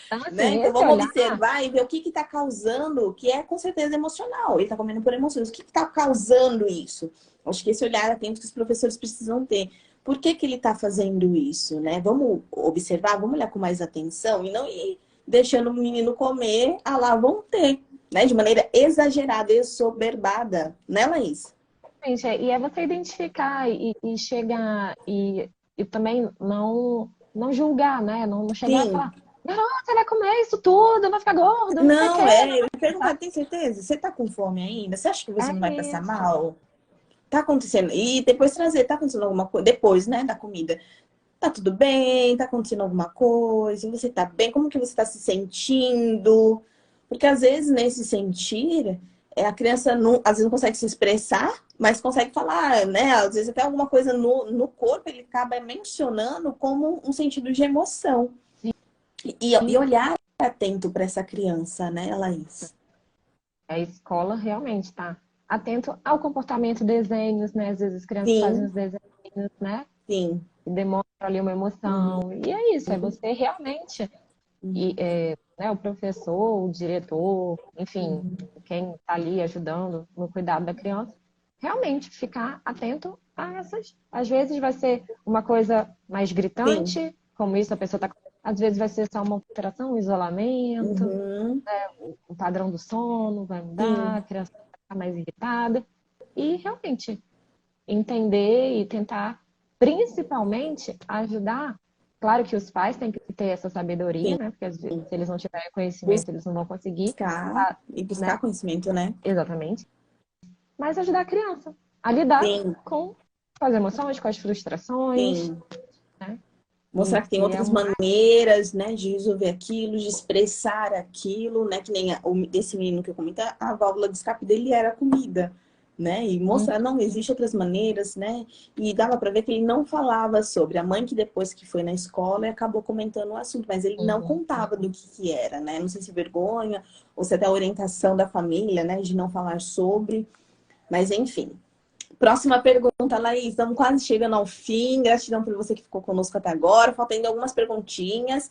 Então, Né? assim, Então esse vamos olhar. observar e ver o que está causando, que é com certeza emocional. Ele está comendo por emoções. O que está causando isso? Acho que esse olhar atento que os professores precisam ter. Por que que ele está fazendo isso, né? Vamos observar, vamos olhar com mais atenção e não ir deixando o menino comer, lá vão ter, né? De maneira exagerada e soberbada, né, Laís? Gente, e é você identificar e chegar e também não julgar, né? Não chegar e Sim. falar, garoto, você vai comer isso tudo, vai ficar gordo, não sei o quê. Não, eu perguntar, tem certeza? Você está com fome ainda? Você acha que você É não vai passar isso. mal? Tá acontecendo. E depois trazer, tá acontecendo alguma coisa? Depois, né, da comida. Tá tudo bem? Tá acontecendo alguma coisa? Você tá bem? Como que você tá se sentindo? Porque às vezes nesse sentir, a criança não, às vezes não consegue se expressar, mas consegue falar, né? Às vezes até alguma coisa no corpo ele acaba mencionando como um sentido de emoção. E olhar atento para essa criança, né, Laís? A escola realmente está atento ao comportamento, desenhos, né? Às vezes as crianças fazem Sim, os desenhos, né? sim. E demonstram ali uma Uhum, emoção. E é isso, é você realmente, uhum, né, o professor, o diretor, enfim, uhum. quem está ali ajudando no cuidado da criança, realmente ficar atento a essas. Às vezes vai ser uma coisa mais Sim. gritante, como isso a pessoa está. Às vezes vai ser só uma alteração, um isolamento, Uhum, o padrão do sono vai sim. mudar, a criança vai ficar mais irritada. E realmente entender e tentar, principalmente, ajudar. Claro que os pais têm que ter essa sabedoria, Sim. né? Porque às vezes, se eles não tiverem conhecimento, eles não vão conseguir, Buscar e né? buscar conhecimento, né? Exatamente. Mas ajudar a criança a lidar Sim, com as emoções, com as frustrações, sim. né? Mostrar que tem E é outras uma. maneiras, né, de resolver aquilo, de expressar aquilo, né? Que nem esse menino que eu comentei, a válvula de escape dele era a comida, né? E mostrar, não, existem outras maneiras, né? E dava para ver que ele não falava sobre. A mãe que depois que foi na escola acabou comentando o assunto, mas ele não Uhum. contava do que era, né? Não sei se vergonha ou se até a orientação da família, né, de não falar sobre, mas enfim. Próxima pergunta, Laís. Estamos quase chegando ao fim. Gratidão por você que ficou conosco até agora. Faltam ainda algumas perguntinhas.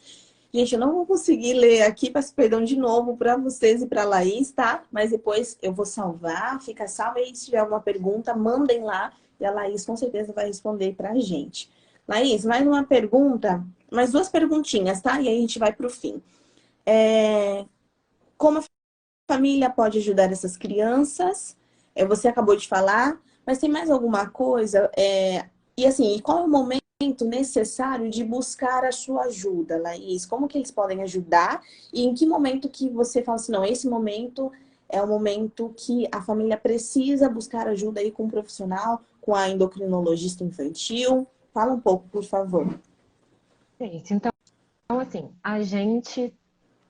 Gente, eu não vou conseguir ler aqui, peço perdão de novo para vocês e para a Laís, tá? Mas depois eu vou salvar, fica salvo. E se tiver alguma pergunta, mandem lá e a Laís com certeza vai responder para a gente. Laís, mais uma pergunta, mais duas perguntinhas, tá? E aí a gente vai para o fim. Como a família pode ajudar essas crianças? Você acabou de falar, mas tem mais alguma coisa? E assim, qual é o momento necessário de buscar a sua ajuda, Laís? Como que eles podem ajudar? E em que momento que você fala assim, não, esse momento é o momento que a família precisa buscar ajuda aí com um profissional, com a endocrinologista infantil? Fala um pouco, por favor. Isso. Então, assim, a gente,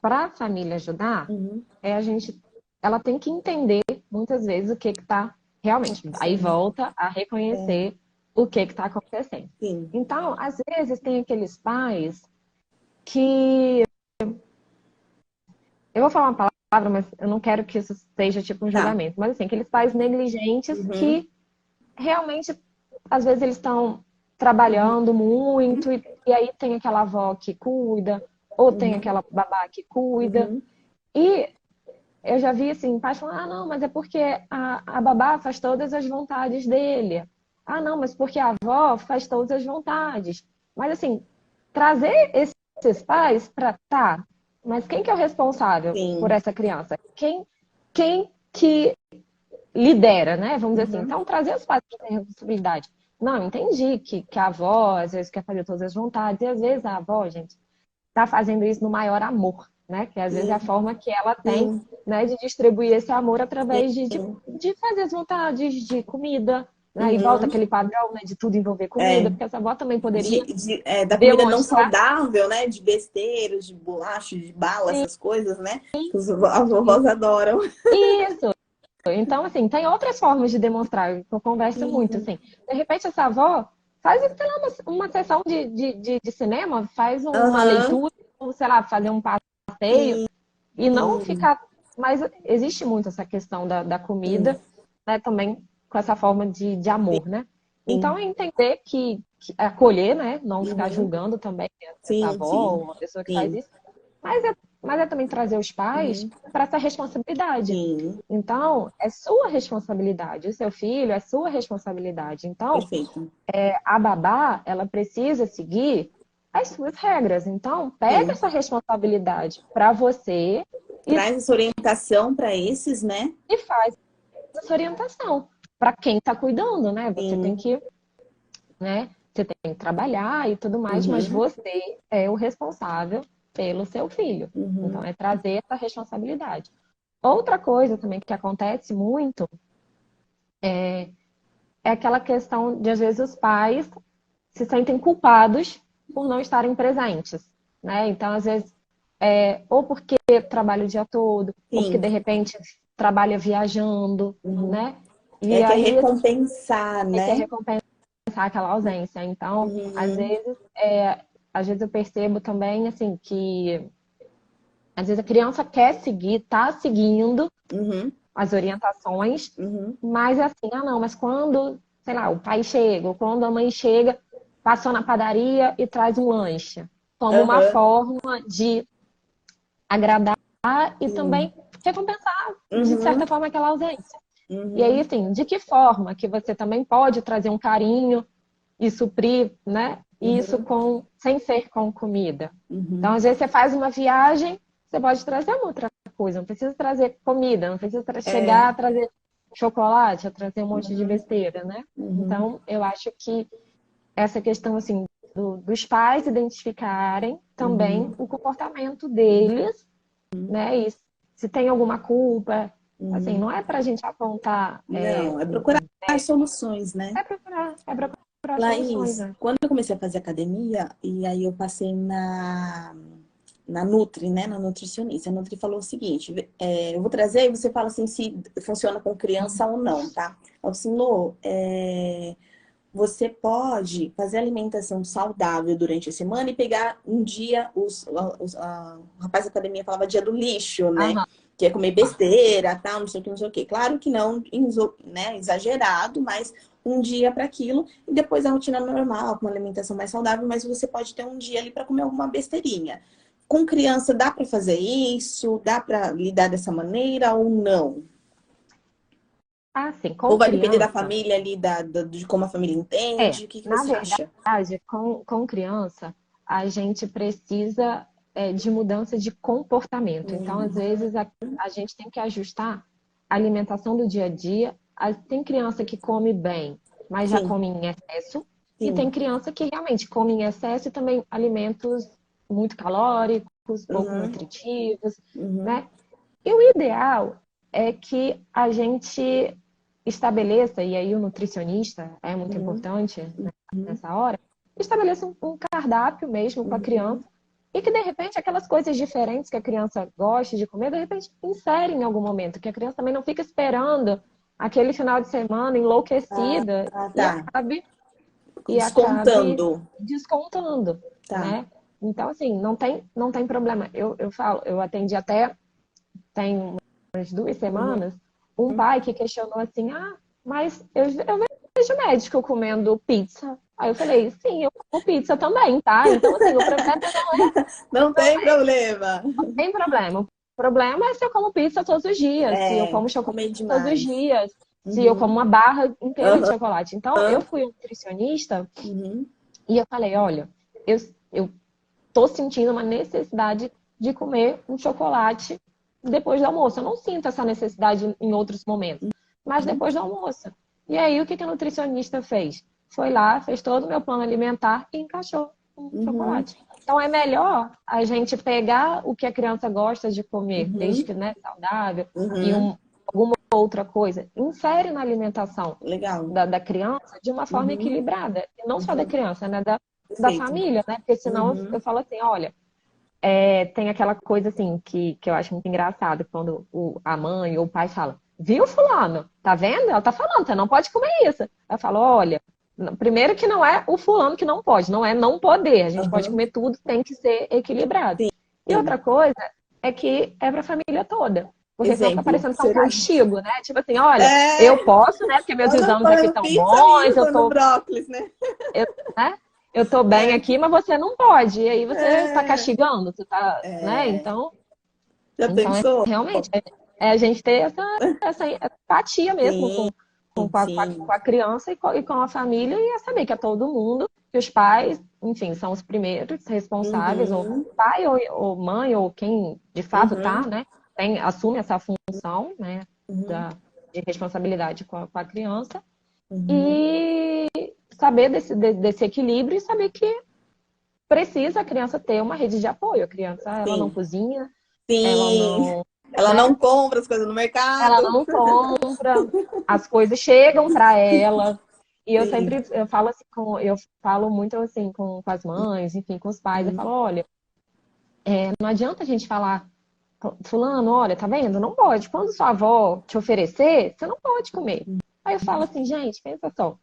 para a família ajudar, Uhum. a gente, ela tem que entender muitas vezes o que está realmente. Aí Sim, volta a reconhecer o que está acontecendo. sim. Então, às vezes tem aqueles pais que, eu vou falar uma palavra, mas eu não quero que isso seja tipo um Tá. julgamento, mas assim, aqueles pais negligentes Uhum. que realmente, às vezes eles estão Uhum. trabalhando muito e aí tem aquela avó que cuida, ou tem Uhum. aquela babá que cuida. Uhum. E eu já vi assim, pais falando, ah, não, mas é porque a babá faz todas as vontades dele. Ah, não, mas porque a avó faz todas as vontades. Mas assim, trazer esses pais para tá, mas quem que é o responsável por Sim. essa criança? Quem que lidera, né? Vamos dizer assim. Uhum. Então, trazer os pais para ter responsabilidade. Não, eu entendi que a avó às vezes quer fazer todas as vontades, e às vezes a avó, gente, está fazendo isso no maior amor, né? Que às vezes é a Sim. forma que ela tem, Sim. né, de distribuir esse amor através Sim. de fazer as vontades de comida, né? E volta Uhum. aquele padrão, né, de tudo envolver comida, É. porque essa avó também poderia Da comida não demonstrar saudável, né? De besteiras, de bolacha, de bala, sim, essas coisas, né? Que as vovós adoram. isso. Então, assim, tem outras formas de demonstrar, eu converso muito, Uhum. assim. De repente, essa avó faz, sei lá, uma sessão de cinema, faz uma Aham. leitura, ou, sei lá, fazer um passeio, Sim. e não ficar. Mas existe muito essa questão da Sim. comida, né, também com essa forma de amor, né? Então, Sim. é entender que acolher, né? Não ficar Uhum. julgando também essa Sim. avó Sim. ou uma pessoa que faz Sim. isso, mas é também trazer os pais Uhum. para essa responsabilidade. Sim. Então, é sua responsabilidade. O seu filho é sua responsabilidade. Então, Perfeito. a babá, ela precisa seguir as suas regras. Então, pega Sim. essa responsabilidade para você e, Traz essa orientação para esses, né? e faz essa orientação para quem está cuidando, né? Você tem Sim. que, né? Você tem que trabalhar e tudo mais, mas Uhum. você é o responsável pelo seu filho. Então, Uhum. é trazer essa responsabilidade. Outra coisa também que acontece muito é aquela questão de, às vezes, os pais se sentem culpados por não estarem presentes, né? Então, às vezes, ou porque trabalha o dia todo, ou porque Sim. de repente trabalha viajando, Uhum. né? E É que é aí assim, recompensar, quer né? recompensar aquela ausência. Então, Uhum. às vezes eu percebo também assim que às vezes a criança quer seguir, tá seguindo Uhum. as orientações, Uhum. mas é assim, não, mas quando, sei lá, o pai chega, ou quando a mãe chega, passou na padaria e traz um lanche, como uma Aham. forma de agradar e Sim. também recompensar, de certa Uhum. forma, aquela ausência. E aí, Uhum. assim, de que forma que você também pode trazer um carinho e suprir, né? Isso Uhum. sem ser com comida. Então, Uhum. às vezes você faz uma viagem, você pode trazer uma outra coisa, não precisa trazer comida, não precisa chegar É. a trazer chocolate, a trazer um monte de Uhum. besteira, né? Uhum. Então, eu acho que essa questão assim dos pais identificarem também Uhum. o comportamento deles, né? E se tem alguma culpa, assim, Uhum. não é para a gente apontar, Não, é procurar soluções, né? é procurar soluções, Laís, né? quando eu comecei a fazer academia, e aí eu passei na Nutri, né? Na nutricionista. A Nutri falou o seguinte: eu vou trazer e você fala assim se funciona com criança ou não, tá? Ela falou assim, Lô, você pode fazer alimentação saudável durante a semana e pegar um dia, o rapaz da academia falava dia do lixo, né? Aham. Que é comer besteira, tal, não sei o que, não sei o que. Claro que não, né, exagerado, mas um dia para aquilo e depois a rotina normal, com uma alimentação mais saudável, mas você pode ter um dia ali para comer alguma besteirinha. Com criança dá para fazer isso? Dá para lidar dessa maneira ou não? Ah, sim, Ou com vai depender da criança, família ali, de como a família entende? O que na você acha? verdade, com criança, a gente precisa de mudança de comportamento. Então, às Uhum. vezes, a gente tem que ajustar a alimentação do dia a dia. Tem criança que come bem, mas já Sim, come em excesso, e tem sim. criança que realmente come em excesso e também alimentos muito calóricos, pouco Uhum, nutritivos, uhum, né? E o ideal é que a gente estabeleça, e aí o nutricionista é muito uhum, importante, né, uhum, nessa hora, estabeleça um cardápio mesmo com a uhum. criança e que de repente aquelas coisas diferentes que a criança gosta de comer, de repente insere em algum momento, que a criança também não fica esperando aquele final de semana enlouquecida Ah, e tá. acabe, e acabe Descontando. descontando, Tá. né? Então, assim, não tem problema. Eu falo, eu atendi até tem umas 2 semanas, um pai que questionou assim, mas eu vejo médico comendo pizza. Aí eu falei, sim, eu como pizza também, tá? Então, assim, o problema Não não tem problema. tem problema. O problema é se eu como pizza todos os dias, se eu É, como chocolate comer todos os demais. dias, se eu como Uhum, uma barra inteira de aham, chocolate. Então, eu fui um nutricionista uhum, e eu falei, olha, eu tô sentindo uma necessidade de comer um chocolate depois do almoço. Eu não sinto essa necessidade em outros momentos, mas uhum, depois do almoço. E aí, o que que a nutricionista fez? Foi lá, fez todo o meu plano alimentar e encaixou um uhum, chocolate. Então, é melhor a gente pegar o que a criança gosta de comer, desde uhum, que, né, saudável, e uhum. alguma outra coisa, insere na alimentação Legal. da criança de uma forma Uhum, equilibrada. E não só da uhum. criança, né? Da Perfeito. família, né? Porque senão eu Uhum, falo assim, olha, tem aquela coisa assim que eu acho muito engraçado quando a mãe ou o pai fala, viu, fulano? Tá vendo? Ela tá falando, você não pode comer isso. Ela fala, olha, primeiro que não é o fulano que não pode, não é não poder. A gente pode uhum. comer tudo, tem que ser equilibrado. E outra Sim. coisa é que é pra família toda. Porque senão fica Exemplo. parecendo que é um Ser um... castigo, né? Tipo assim, olha, É, eu posso, né? Porque meus eu não exames aqui comendo estão pizza bons, mesmo no brócolis, né? né? Eu tô bem É, aqui, mas você não pode. E aí você tá é, castigando, você tá, né? é. Então, Já então pensou? realmente é a gente ter essa empatia mesmo Sim, com sim. a criança e com a família e é saber que é todo mundo, que os pais, enfim, são os primeiros responsáveis, ou Uhum, pai ou mãe, ou quem de fato tá, uhum, né? Assume essa função, né? uhum, Da, de responsabilidade com a criança uhum. e saber desse equilíbrio e saber que precisa a criança ter uma rede de apoio. A criança, ela não Sim, cozinha, ela sim. não, Ela né? não compra as coisas no Ela mercado. não compra, as coisas chegam para ela. E eu Sim. sempre eu falo assim, eu falo muito assim com as mães, enfim, com os pais. Eu falo, olha, Não adianta a gente falar, fulano, olha, tá vendo? Não pode. Quando sua avó te oferecer, você não pode comer. Aí eu falo assim, gente, pensa só.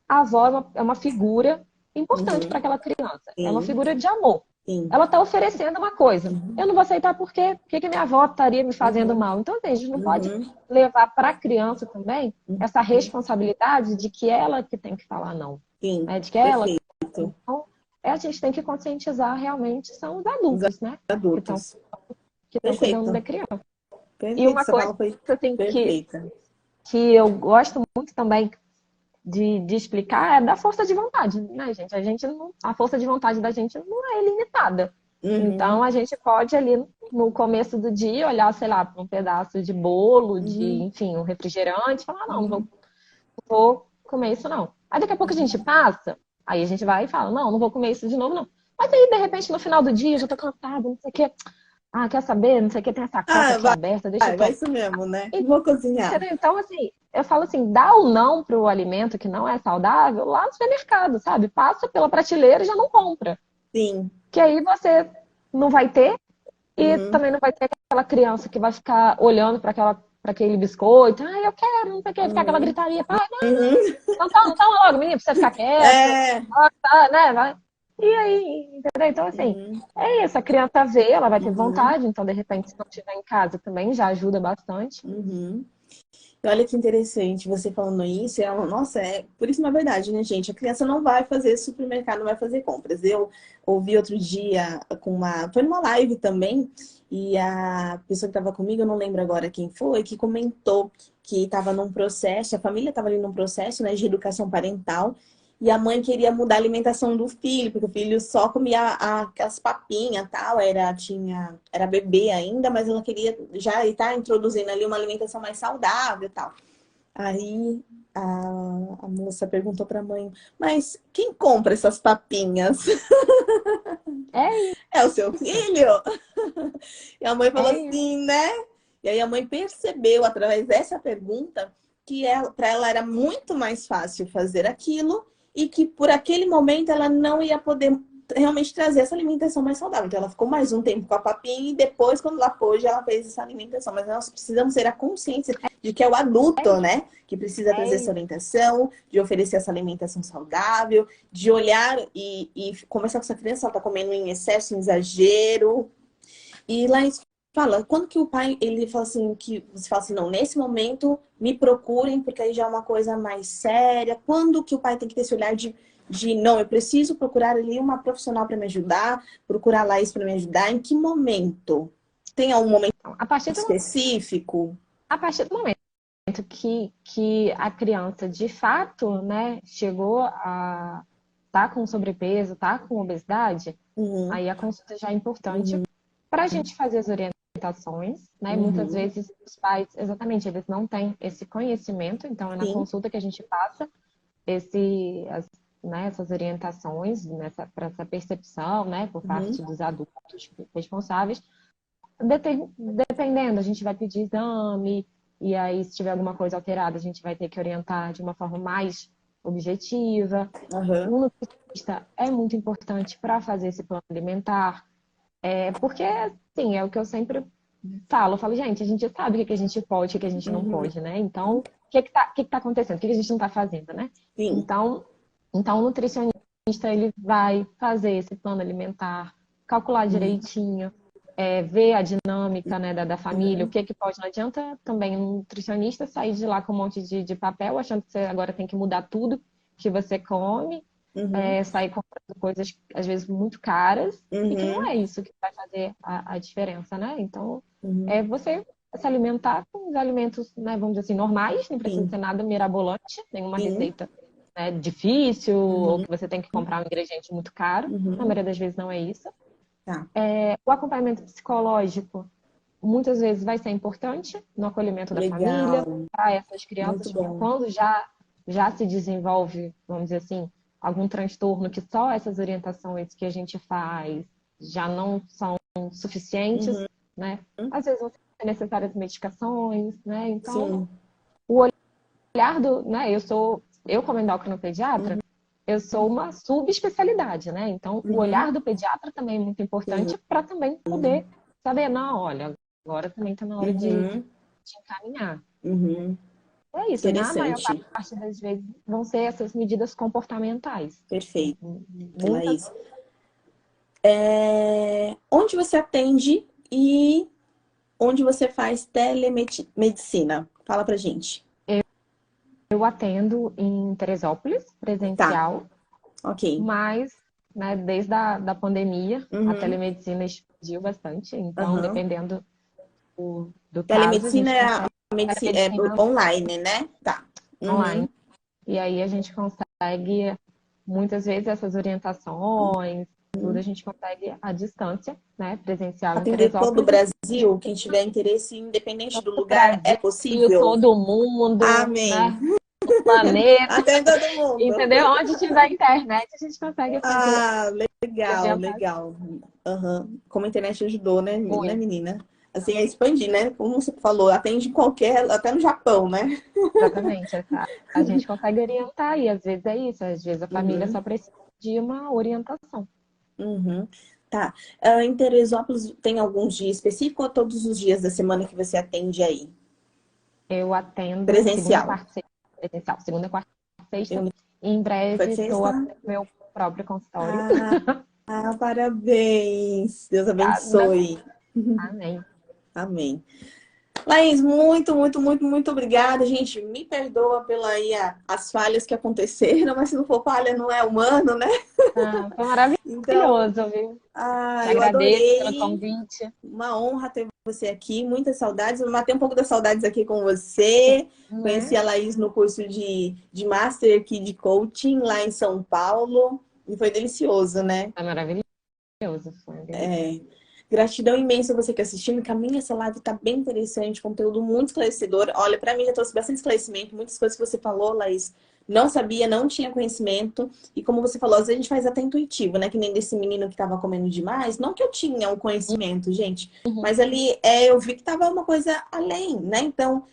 A avó é uma figura importante para Uhum. aquela criança. É uma Sim, figura de amor. sim. Ela está oferecendo uma coisa. Eu não vou aceitar por quê? Por que que minha avó estaria me fazendo Uhum. mal? Então, assim, a gente não pode Uhum. levar para a criança também essa Uhum. responsabilidade de que ela que tem que falar não. Sim, Né? De que ela. perfeito. Então, a gente tem que conscientizar realmente são os Os adultos, né? Que estão adultos. que estão cuidando Perfeito. da criança. E Perfeito. uma Essa coisa fala foi assim, perfeita. que eu gosto muito também de explicar é da força de vontade, né, gente? A força de vontade da gente não é ilimitada. Então, Uhum. a gente pode ali no começo do dia olhar, sei lá, para um pedaço de bolo, Uhum. enfim, um refrigerante, e falar, não, Uhum. não vou comer isso não. Aí daqui a pouco a gente passa, aí a gente vai e fala, não vou comer isso de novo, não. Mas aí, de repente, no final do dia, eu já tô cansada, não sei o quê. Ah, quer saber? Não sei o que, tem essa coca Ah, aqui aberta, deixa eu vai tomar. isso mesmo, né? Vou cozinhar. Entendeu? Então, assim, eu falo assim, dá o não para o alimento que não é saudável lá no supermercado, sabe? Passa pela prateleira e já não compra. Sim. Que aí você não vai ter e Uhum. também não vai ter aquela criança que vai ficar olhando para aquele biscoito. Ah, eu quero, não sei o que, ficar aquela Uhum. gritaria. Pai, Uhum. não, toma logo, menino, pra você ficar quieto. É. Tá, né? Vai. E aí, entendeu? Então, assim, Uhum. é isso. A criança vê, ela vai ter Uhum. vontade. Então, de repente, se não estiver em casa também, já ajuda bastante. Uhum. E olha que interessante você falando isso. Nossa, por isso é uma verdade, né, gente? A criança não vai fazer supermercado, não vai fazer compras. Eu ouvi outro dia foi numa live também, e a pessoa que estava comigo, eu não lembro agora quem foi, que comentou que estava num processo, a família estava ali num processo, né, de educação parental. E a mãe queria mudar a alimentação do filho, porque o filho só comia aquelas papinhas, tal, era bebê ainda, mas ela queria já estar introduzindo ali uma alimentação mais saudável, tal. Aí a moça perguntou para a mãe: "Mas quem compra essas papinhas? É É o seu isso. filho?" E a mãe falou É isso. assim, né? E aí a mãe percebeu através dessa pergunta que para ela era muito mais fácil fazer aquilo e que por aquele momento ela não ia poder realmente trazer essa alimentação mais saudável. Então ela ficou mais um tempo com a papinha e depois, quando ela pôde, ela fez essa alimentação. Mas nós precisamos ter a consciência de que é o É adulto, isso. né? Que precisa É trazer essa isso. orientação, de oferecer essa alimentação saudável, de olhar e conversar com essa criança, ela está comendo em excesso, em exagero, e lá fala, quando que o pai, ele fala assim, que você fala assim, não, nesse momento me procurem, porque aí já é uma coisa mais séria. Quando que o pai tem que ter esse olhar de não, eu preciso procurar ali uma profissional para me ajudar, procurar lá isso para me ajudar. Em que momento? Tem algum momento Então, específico? a partir do momento que a criança de fato, né, chegou a tá com sobrepeso, tá com obesidade, Uhum, aí a consulta já é importante uhum, para a gente fazer as orientações, né? Muitas uhum. vezes os pais, exatamente, eles não têm esse conhecimento, então é na Sim. consulta que a gente passa né, essas orientações, para essa percepção, né, por Uhum, parte dos adultos responsáveis. Dependendo, a gente vai pedir exame, e aí, se tiver alguma coisa alterada, a gente vai ter que orientar de uma forma mais objetiva. uhum, O nutricionista é muito importante para fazer esse plano alimentar, porque, assim, é o que eu sempre falo. Eu falo, gente, a gente sabe o que que a gente pode e o que que a gente não uhum. pode, né? Então, o que que tá acontecendo? O que que a gente não está fazendo, né? Sim. Então, o nutricionista, ele vai fazer esse plano alimentar, calcular Uhum, direitinho, ver a dinâmica, né, da família, o que que pode. Não adianta também um nutricionista sair de lá com um monte de papel, achando que você agora tem que mudar tudo que você come, uhum, sair comprando coisas, às vezes, muito caras, e que não uhum, é isso que vai fazer a diferença, né? Então, uhum. é você se alimentar com os alimentos, né, vamos dizer assim, normais, não precisa ser Sim, nada mirabolante, nenhuma sim. receita, né, difícil, ou Uhum, que você tem que comprar um ingrediente muito caro. Na uhum. maioria das vezes não é isso. Tá. O acompanhamento psicológico muitas vezes vai ser importante no acolhimento da família, Legal. para essas Muito crianças, bom. quando já se desenvolve, vamos dizer assim, algum transtorno que só essas orientações que a gente faz já não são suficientes, Uhum. né? Às vezes vão ser necessárias medicações, né? Então, Sim. o olhar né? Eu como endócrino pediatra, eu sou uma subespecialidade, né? Então, o Uhum. olhar do pediatra também é muito importante para também poder saber, não, olha, agora também está na hora de Uhum. encaminhar. Uhum. É isso, na maior Interessante. parte das vezes vão ser essas medidas comportamentais. Perfeito, Muitas, Laís. Onde você atende e onde você faz telemedicina? Fala pra gente. eu atendo em Teresópolis, Tá, presencial, ok. mas, né, desde a pandemia, a Uhum. telemedicina explodiu bastante, então, Aham. dependendo do caso, a Telemedicina gente é a consegue medicina, é medicina online, né? Tá. online. Uhum. E aí a gente consegue, muitas vezes, essas orientações, tudo a gente consegue à distância, né? Presencial em Atender todo o Teresópolis. Brasil, quem tiver interesse, independente do O lugar, é Brasil, possível? todo mundo, Amém. né? Planeta, Atende todo mundo. entendeu? Onde tiver internet, a gente consegue fazer Ah, legal, orientação. legal. Aham. Como a internet ajudou, né, Muito, menina? Assim, a expandir, né? Como você falou, atende em qualquer, até no Japão, né? exatamente. A gente consegue orientar e às vezes é isso, às vezes a família Uhum, só precisa de uma orientação. uhum. Tá. Em Teresópolis tem alguns dias específicos ou todos os dias da semana que você atende aí? Eu atendo segunda, Presencial. quarta, sexta, presencial, segunda, quarta, sexta, Eu, e em foi breve estou sexta? abrindo meu próprio consultório. Ah, parabéns. Deus Obrigada. abençoe. Amém. Amém. Laís, muito, muito, muito, muito obrigada. Gente, me perdoa pela aí as falhas que aconteceram, mas se não for falha, não é humano, né? Ah, foi Então, maravilhoso, viu? Te eu agradeço pelo adorei. convite. Uma honra ter você aqui. Muitas saudades. Eu matei um pouco das saudades aqui com você. Conheci Né? a Laís no curso de Master aqui de Coaching lá em São Paulo. E foi delicioso, né? Foi maravilhoso. Foi uma delícia. Gratidão imensa a você que assistindo. Caminha, essa live tá bem interessante, conteúdo muito esclarecedor. Olha, para mim já trouxe bastante esclarecimento, muitas coisas que você falou, Laís, não sabia, não tinha conhecimento. E como você falou, às vezes a gente faz até intuitivo, né? Que nem desse menino que tava comendo demais. Não que eu tinha um conhecimento, gente, Uhum. mas ali eu vi que tava uma coisa além, né? Então,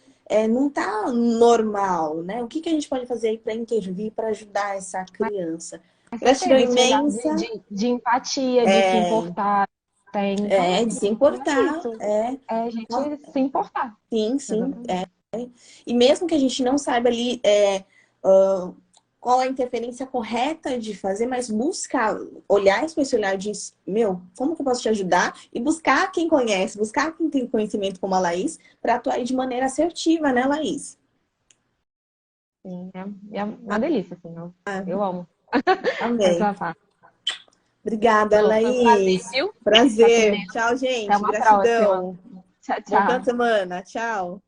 não tá normal, né? O que que a gente pode fazer aí para intervir, para ajudar essa Mas criança? com Gratidão certeza, esse olhar imensa. de empatia, de se É, importar, tem. Então, de se é importar. isso. É a gente se importar. Sim, sim. Exatamente. E mesmo que a gente não saiba ali ah, qual a interferência correta de fazer, mas buscar, olhar com esse olhar de, meu, como que eu posso te ajudar? E buscar quem conhece, buscar quem tem conhecimento como a Laís, para atuar de maneira assertiva, né, Laís? Sim, é uma delícia, assim. Eu amo Amém. essa parte. Obrigada, Não, foi um prazer, Laís. viu? Te Prazer. atender. Tchau, Até gente. uma próxima. Gratidão. Tchau, Bom final de tchau. semana. Tchau.